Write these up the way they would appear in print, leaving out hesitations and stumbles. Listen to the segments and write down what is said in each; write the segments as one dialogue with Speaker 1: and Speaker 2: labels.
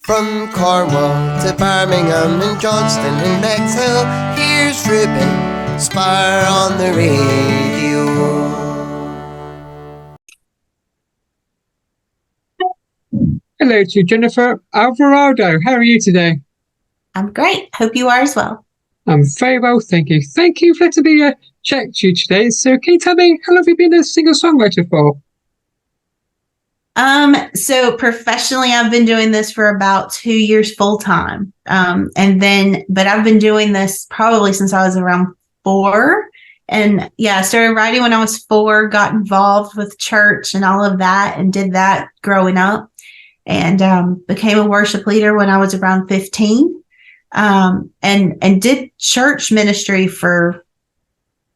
Speaker 1: From Cornwall to Birmingham and Johnston and Bexhill, here's Ruben Spire on the radio.
Speaker 2: Hello to Jennifer Alvarado. How are you today?
Speaker 3: I'm great. Hope you are as well.
Speaker 2: I'm very well, thank you. Thank you for letting me chat to you today. So can you tell me, how long have you been a singer-songwriter for?
Speaker 3: So professionally, I've been doing this for about 2 years full time. But I've been doing this probably since I was around 4. And yeah, I started writing when I was 4, got involved with church and all of that, and did that growing up, and became a worship leader when I was around 15. And did church ministry for,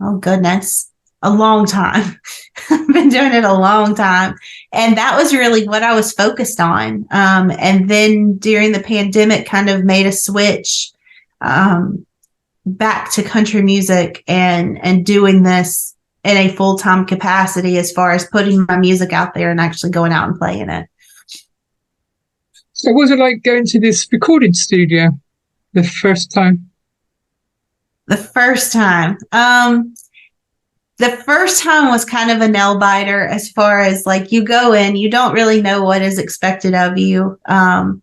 Speaker 3: oh goodness, a long time. I've been doing it a long time. And that was really what I was focused on. And then during the pandemic, kind of made a switch back to country music and doing this in a full-time capacity as far as putting my music out there and actually going out and playing it.
Speaker 2: So what was it like going to this recording studio the first time?
Speaker 3: The first time was kind of a nail biter, as far as like, you go in, you don't really know what is expected of you. And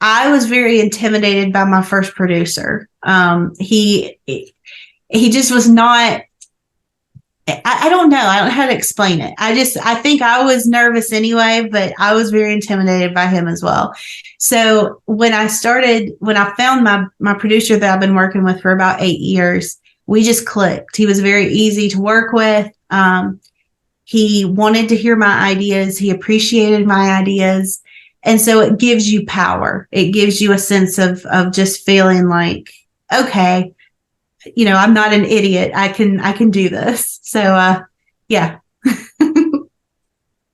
Speaker 3: I was very intimidated by my first producer. He just was not, I don't know. I don't know how to explain it. I think I was nervous anyway, but I was very intimidated by him as well. So when I found my producer that I've been working with for about 8 years, we just clicked. He was very easy to work with. He wanted to hear my ideas. He appreciated my ideas. And so it gives you power. It gives you a sense of just feeling like, okay, I'm not an idiot. I can do this. So, yeah.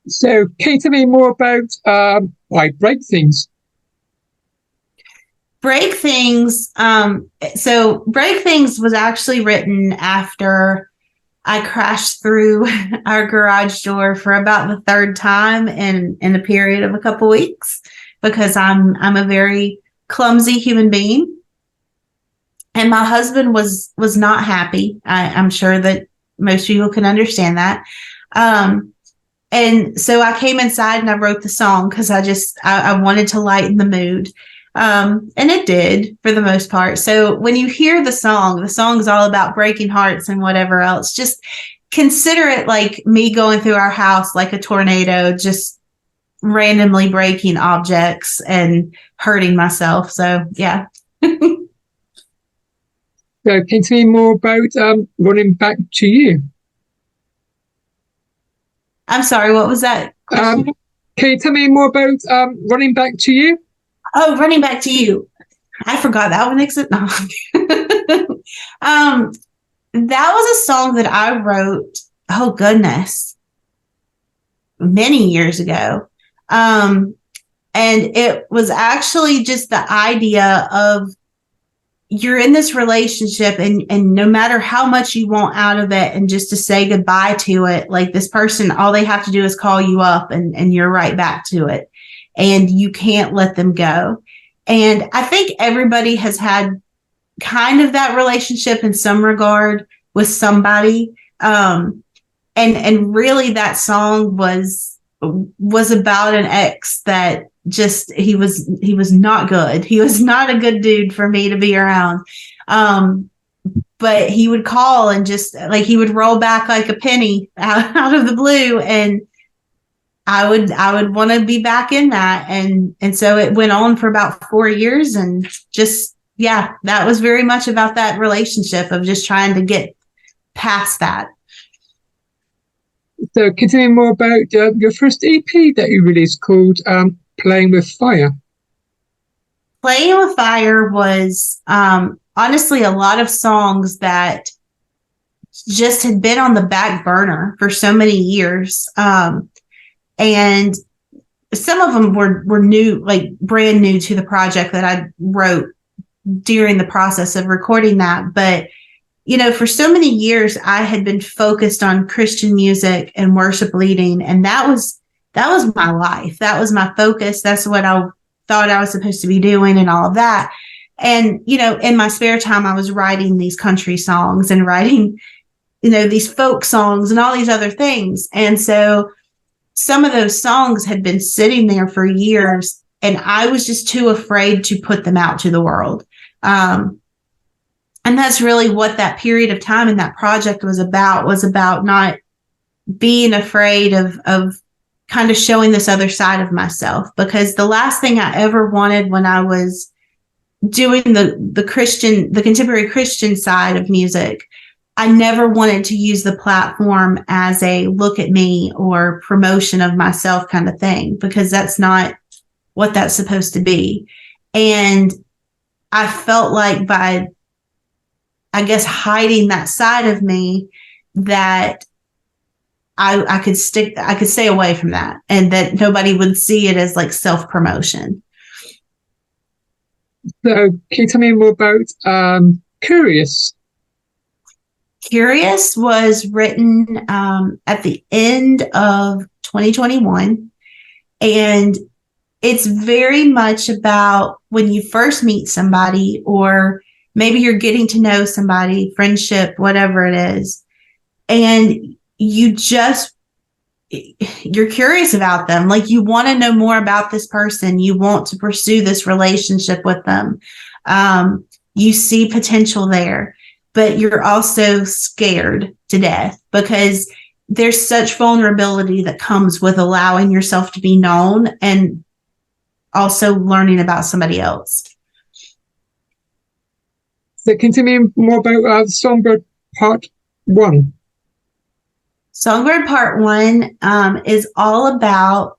Speaker 2: So can you tell me more about Break Things?
Speaker 3: Break Things. So Break Things was actually written after I crashed through our garage door for about the 3rd time in a period of a couple weeks, because I'm a very clumsy human being. And my husband was not happy. I'm sure that most people can understand that. And so I came inside and I wrote the song because I wanted to lighten the mood. And it did for the most part. So when you hear the song's all about breaking hearts and whatever else. Just consider it like me going through our house like a tornado, just randomly breaking objects and hurting myself. So, yeah.
Speaker 2: So can you tell me more about Running Back to You?
Speaker 3: I'm sorry, what was that?
Speaker 2: Can you tell me more about Running Back to You?
Speaker 3: Oh, Running Back to You. I forgot that one. No. That was a song that I wrote, oh goodness, many years ago. And it was actually just the idea of, you're in this relationship and no matter how much you want out of it, and just to say goodbye to it, like this person, all they have to do is call you up and you're right back to it. And you can't let them go. And I think everybody has had kind of that relationship in some regard with somebody. And really that song was about an ex that just, he was not good. He was not a good dude for me to be around. But he would call and just like, he would roll back like a penny out of the blue, and I would want to be back in that. And so it went on for about 4 years, and just, yeah, that was very much about that relationship of just trying to get past that.
Speaker 2: So can you tell me more about your first EP that you released called Playing with Fire?
Speaker 3: Playing with Fire was honestly a lot of songs that just had been on the back burner for so many years. And some of them were new, like brand new to the project that I wrote during the process of recording that. But, for so many years, I had been focused on Christian music and worship leading. And that was was my life. That was my focus. That's what I thought I was supposed to be doing and all of that. And, in my spare time, I was writing these country songs and writing, these folk songs and all these other things. And so some of those songs had been sitting there for years, and I was just too afraid to put them out to the world. And that's really what that period of time in that project was about not being afraid of kind of showing this other side of myself, because the last thing I ever wanted when I was doing the contemporary Christian side of music, I never wanted to use the platform as a look at me or promotion of myself kind of thing, because that's not what that's supposed to be. And I felt like by, I guess, hiding that side of me, that I could stay away from that, and that nobody would see it as like self-promotion.
Speaker 2: So can you tell me more about Curious?
Speaker 3: Curious was written at the end of 2021, and it's very much about when you first meet somebody, or maybe you're getting to know somebody, friendship, whatever it is, and you're curious about them. Like, you want to know more about this person. You want to pursue this relationship with them. You see potential there, but you're also scared to death, because there's such vulnerability that comes with allowing yourself to be known and also learning about somebody else.
Speaker 2: So can you tell me more about Songbird Part 1?
Speaker 3: Songbird Part 1 is all about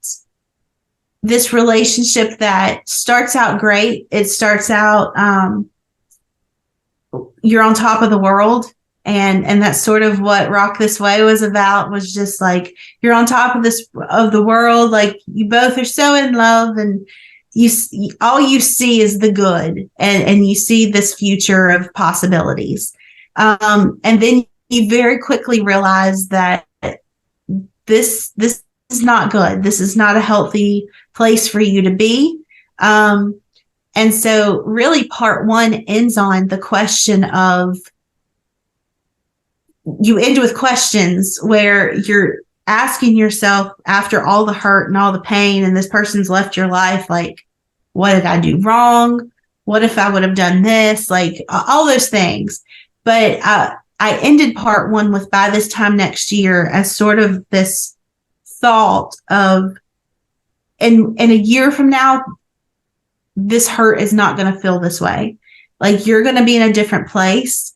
Speaker 3: this relationship that starts out great. It starts out, you're on top of the world. And that's sort of what Rock This Way was about, was just like, you're on top of the world. Like, you both are so in love, and all you see is the good, and you see this future of possibilities. And then you very quickly realize that this is not good. This is not a healthy place for you to be. And so really Part 1 ends on the question of, you end with questions where you're asking yourself, after all the hurt and all the pain, and this person's left your life, like, what did I do wrong? What if I would have done this? Like, all those things. But I ended Part 1 with, by this time next year, as sort of this thought of, in a year from now, this hurt is not going to feel this way. Like, you're going to be in a different place.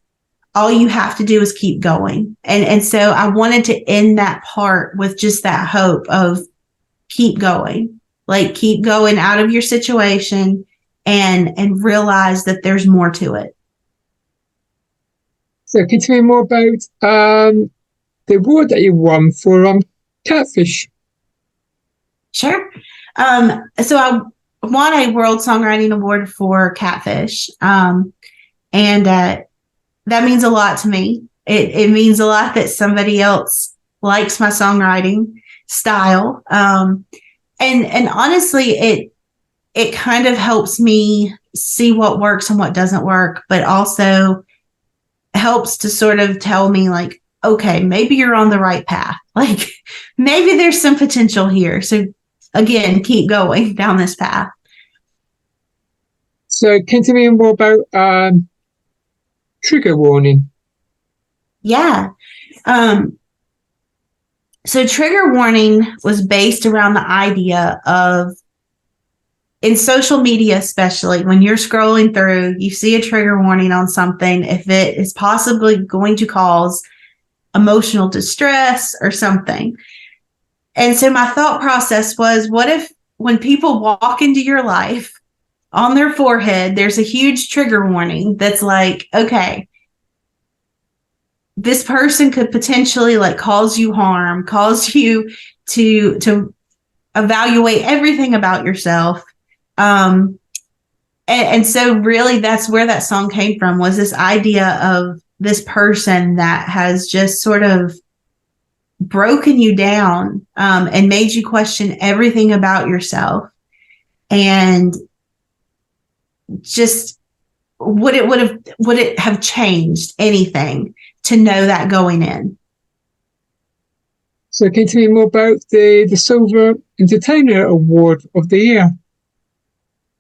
Speaker 3: All you have to do is keep going. And so I wanted to end that part with just that hope of keep going. Like, keep going out of your situation and realize that there's more to it.
Speaker 2: So can you tell me more about the award that you won for Catfish?
Speaker 3: Sure. So I won a World Songwriting Award for Catfish. And that means a lot to me. It means a lot that somebody else likes my songwriting style. And honestly, it kind of helps me see what works and what doesn't work, but also helps to sort of tell me, like, okay, maybe you're on the right path. Like, maybe there's some potential here. So again, keep going down this path.
Speaker 2: So can you tell me more about Trigger Warning?
Speaker 3: Yeah. So Trigger Warning was based around the idea of, in social media, especially when you're scrolling through, you see a trigger warning on something, if it is possibly going to cause emotional distress or something. And so my thought process was, what if when people walk into your life, on their forehead, there's a huge trigger warning that's like, okay, this person could potentially like cause you harm, cause you to evaluate everything about yourself. And so really that's where that song came from, was this idea of this person that has just sort of broken you down, and made you question everything about yourself, and just would it have changed anything to know that going in?
Speaker 2: So can you tell me more about the Silver Entertainer Award of the Year?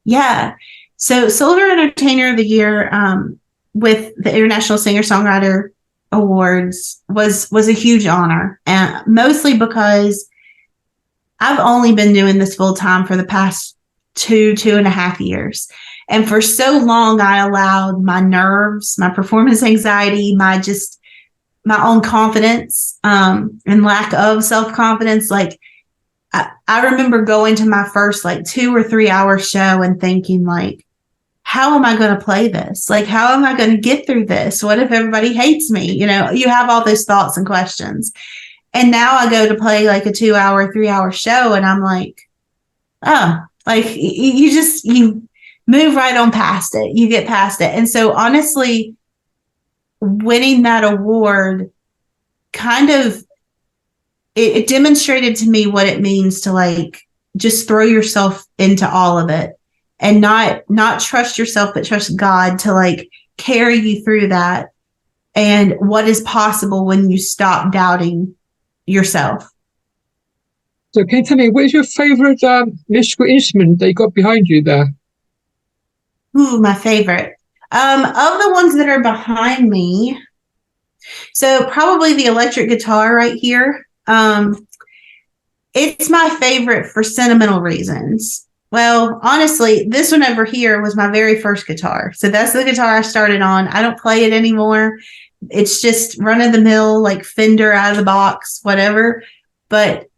Speaker 3: Yeah. So Silver Entertainer of the Year, with the International Singer-Songwriter Awards was a huge honor, and mostly because I've only been doing this full time for the past 2.5 years. And for so long, I allowed my nerves, my performance anxiety, my own confidence, and lack of self-confidence. Like I remember going to my first like 2 or 3 hour show and thinking like, how am I going to play this? Like, how am I going to get through this? What if everybody hates me? You know, you have all those thoughts and questions. And now I go to play like a 2 hour, 3 hour show, and I'm like, oh, like you move right on past it. You get past it. And so honestly, winning that award kind of, it demonstrated to me what it means to like just throw yourself into all of it, and not trust yourself, but trust God to like carry you through that, and what is possible when you stop doubting yourself.
Speaker 2: So can you tell me, what is your favorite musical instrument that you got behind you there?
Speaker 3: Ooh, my favorite. Of the ones that are behind me, so probably the electric guitar right here. It's my favorite for sentimental reasons. Well, honestly, this one over here was my very first guitar. So that's the guitar I started on. I don't play it anymore. It's just run of the mill, like Fender out of the box, whatever. But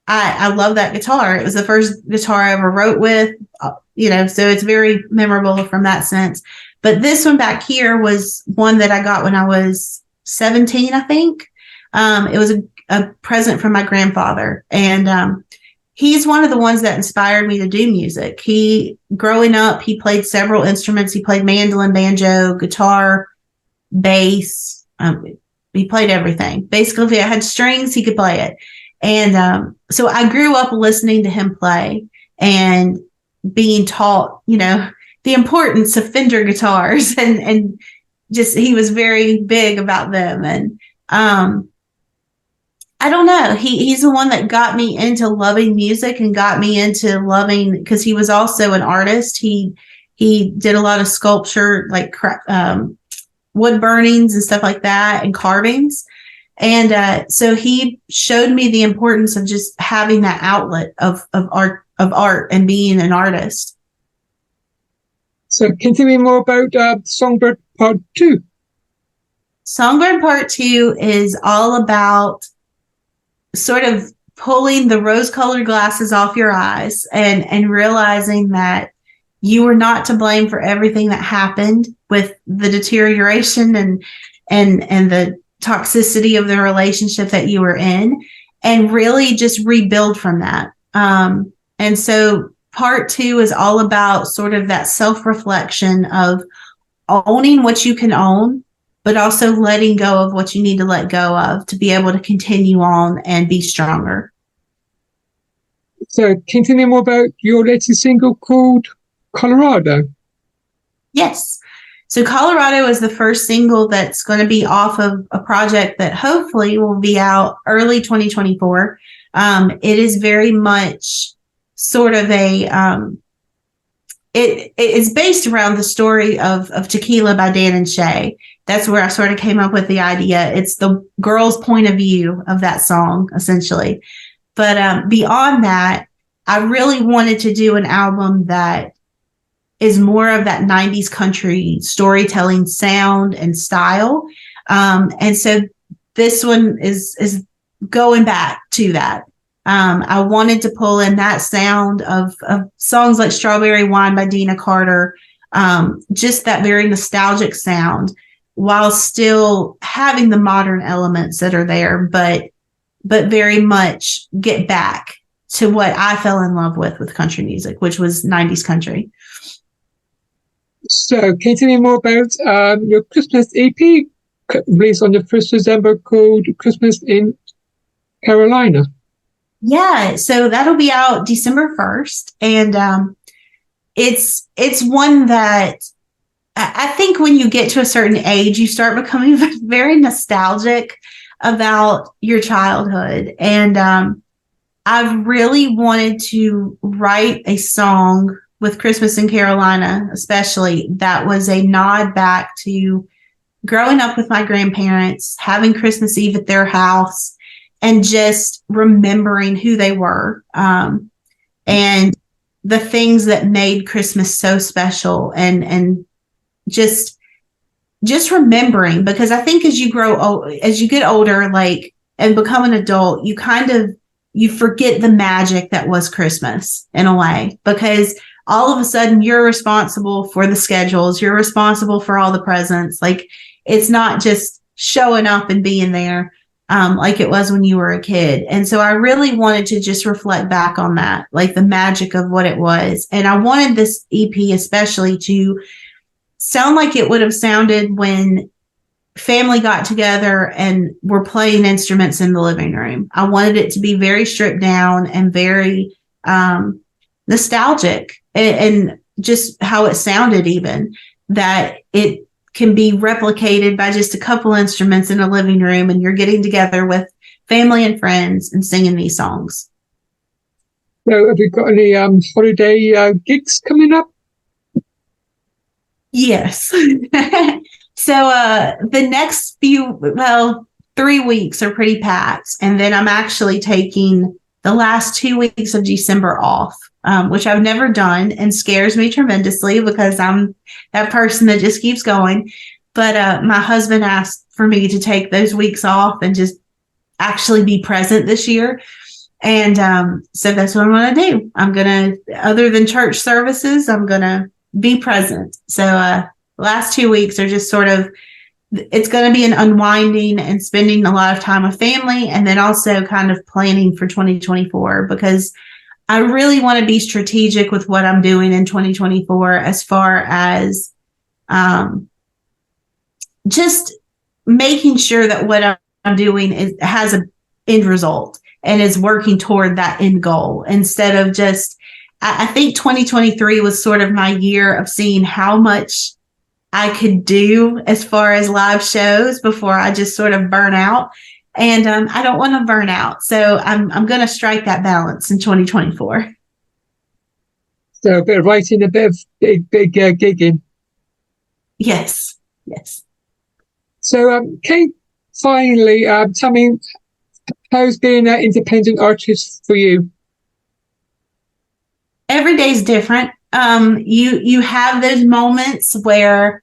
Speaker 3: I love that guitar. It was the first guitar I ever wrote with, so it's very memorable from that sense. But this one back here was one that I got when I was 17, I think. It was a present from my grandfather. And he's one of the ones that inspired me to do music. Growing up, he played several instruments. He played mandolin, banjo, guitar, bass. He played everything. Basically, if it had strings, he could play it. And so I grew up listening to him play and being taught, the importance of Fender guitars, and just he was very big about them. And I don't know. He's the one that got me into loving music and got me into loving, because he was also an artist. He did a lot of sculpture, like wood burnings and stuff like that, and carvings. And so he showed me the importance of just having that outlet of art and being an artist.
Speaker 2: So can you tell me more about Songbird Part 2?
Speaker 3: Songbird Part 2 is all about sort of pulling the rose-colored glasses off your eyes and realizing that you were not to blame for everything that happened with the deterioration and the toxicity of the relationship that you were in, and really just rebuild from that. And so Part 2 is all about sort of that self-reflection of owning what you can own, but also letting go of what you need to let go of to be able to continue on and be stronger.
Speaker 2: So can you tell me more about your latest single called Colorado?
Speaker 3: Yes. So Colorado is the first single that's going to be off of a project that hopefully will be out early 2024. It is very much sort of it is based around the story of Tequila by Dan and Shay. That's where I sort of came up with the idea. It's the girl's point of view of that song, essentially. But beyond that, I really wanted to do an album that is more of that 90s country storytelling sound and style. And so this one is going back to that. I wanted to pull in that sound of songs like Strawberry Wine by Dina Carter, just that very nostalgic sound, while still having the modern elements that are there, but very much get back to what I fell in love with country music, which was 90s country.
Speaker 2: So can you tell me more about your Christmas EP released on the 1st of December called Christmas in Carolina.
Speaker 3: Yeah, so that'll be out December 1st. And it's one that I think when you get to a certain age, you start becoming very nostalgic about your childhood. And I've really wanted to write a song with Christmas in Carolina, especially, that was a nod back to growing up with my grandparents, having Christmas Eve at their house, and just remembering who they were, and the things that made Christmas so special, and just remembering, because I think as you as you get older, like, and become an adult, you forget the magic that was Christmas in a way, because all of a sudden you're responsible for the schedules, you're responsible for all the presents. Like, it's not just showing up and being there, like it was when you were a kid. And so I really wanted to just reflect back on that, like the magic of what it was. And I wanted this EP especially to sound like it would have sounded when family got together and were playing instruments in the living room. I wanted it to be very stripped down and very nostalgic, and just how it sounded, even that it can be replicated by just a couple instruments in a living room, and you're getting together with family and friends and singing these songs.
Speaker 2: So have you got any holiday gigs coming up?
Speaker 3: Yes. So the next 3 weeks are pretty packed. And then I'm actually taking the last 2 weeks of December off, which I've never done and scares me tremendously, because I'm that person that just keeps going. But my husband asked for me to take those weeks off and just actually be present this year. And so that's what I'm going to do. I'm going to, other than church services, I'm going to be present. So last 2 weeks are just sort of, it's going to be an unwinding and spending a lot of time with family, and then also kind of planning for 2024, because I really want to be strategic with what I'm doing in 2024, as far as just making sure that what I'm doing has an end result and is working toward that end goal, instead of just, I think 2023 was sort of my year of seeing how much I could do as far as live shows before I just sort of burn out. And I don't want to burn out. So I'm going to strike that balance in 2024.
Speaker 2: So a bit of writing, a bit of big gigging.
Speaker 3: Yes. Yes.
Speaker 2: So Kate, finally, tell me, how's being an independent artist for you?
Speaker 3: Every day's different. You have those moments where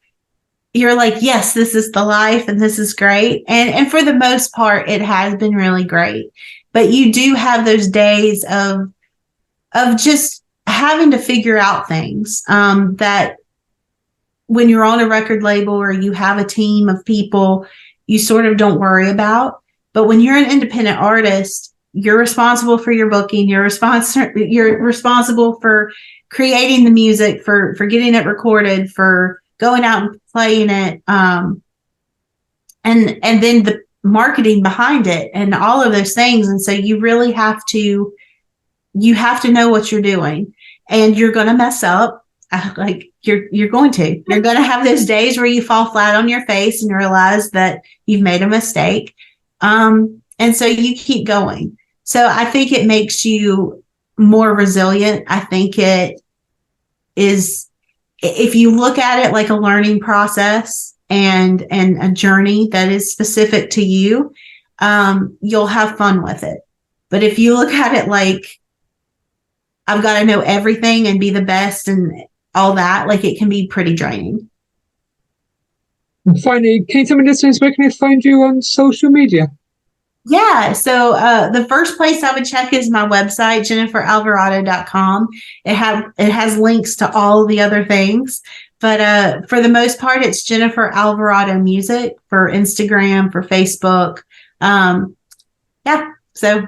Speaker 3: you're like, yes, this is the life and this is great. And for the most part, it has been really great. But you do have those days of just having to figure out things that when you're on a record label or you have a team of people, you sort of don't worry about. But when you're an independent artist, you're responsible for your booking. You're responsible for creating the music, for getting it recorded, for going out and playing it, and then the marketing behind it and all of those things. And so you really have to know what you're doing, and you're going to mess up. Like you're going to have those days where you fall flat on your face and realize that you've made a mistake. And so you keep going. So I think it makes you more resilient. I think it is, if you look at it like a learning process and a journey that is specific to you, you'll have fun with it. But if you look at it like, I've got to know everything and be the best and all that, like, it can be pretty draining.
Speaker 2: And finally, can you tell me, listeners, where can they find you on social media?
Speaker 3: Yeah. So the first place I would check is my website, jenniferalvarado.com. It has links to all the other things. But for the most part, it's Jennifer Alvarado Music for Instagram, for Facebook. Yeah. So.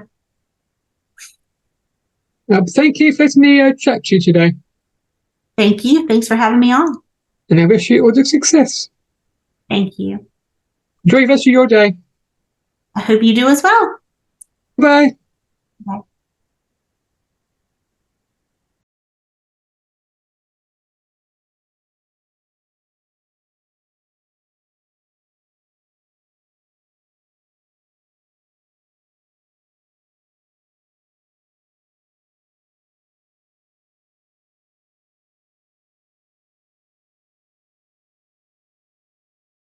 Speaker 2: Thank you for letting me chat to you today.
Speaker 3: Thank you. Thanks for having me on.
Speaker 2: And I wish you all the success.
Speaker 3: Thank you.
Speaker 2: Enjoy the rest of your day.
Speaker 3: I hope you do as well.
Speaker 2: Bye.